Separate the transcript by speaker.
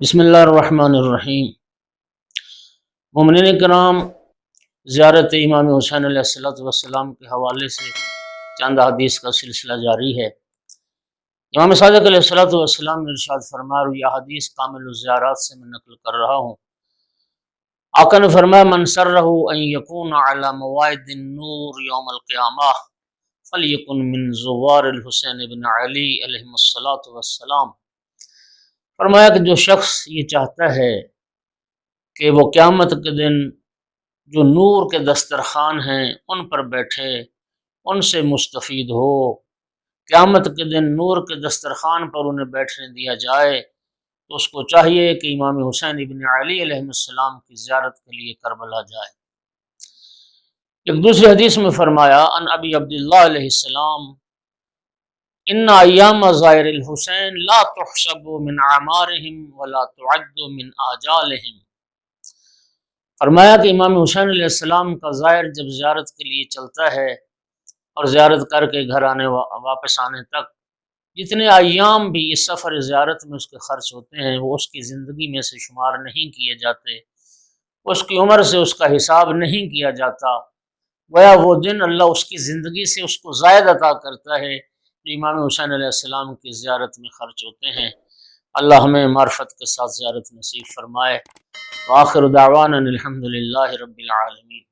Speaker 1: بسم اللہ الرحمن الرحیم۔ مومنین کرام، زیارت امام حسین علیہ السلام کے حوالے سے چند حدیث کا سلسلہ جاری ہے۔ امام صادق علیہ السلام نے ارشاد فرمایا، اور یہ حدیث کامل الزیارات سے میں نقل کر رہا ہوں، آقا نے فرمایا، من سرہ ان یکون علی موائد النور یوم القیامہ فلیکن من زوار الحسین بن علی علیہ السلام۔ فرمایا کہ جو شخص یہ چاہتا ہے کہ وہ قیامت کے دن جو نور کے دسترخوان ہیں ان پر بیٹھے، ان سے مستفید ہو، قیامت کے دن نور کے دسترخوان پر انہیں بیٹھنے دیا جائے، تو اس کو چاہیے کہ امام حسین ابن علی علیہ السلام کی زیارت کے لیے کربلا جائے۔ ایک دوسری حدیث میں فرمایا، ان ابی عبداللہ علیہ السلام، ان ایام زائر الحسین لا تحسب من اعمارہم ولا تعد من آجالہم۔ فرمایا کہ امام حسین علیہ السلام کا زائر جب زیارت کے لیے چلتا ہے اور زیارت کر کے گھر واپس آنے تک جتنے ایام بھی اس سفر زیارت میں اس کے خرچ ہوتے ہیں وہ اس کی زندگی میں سے شمار نہیں کیے جاتے، اس کی عمر سے اس کا حساب نہیں کیا جاتا، گویا وہ دن اللہ اس کی زندگی سے اس کو زائد عطا کرتا ہے جو امام حسین علیہ السلام کی زیارت میں خرچ ہوتے ہیں۔ اللہ ہمیں معرفت کے ساتھ زیارت نصیب فرمائے۔ وآخر دعوانا الحمد للہ رب العالمین۔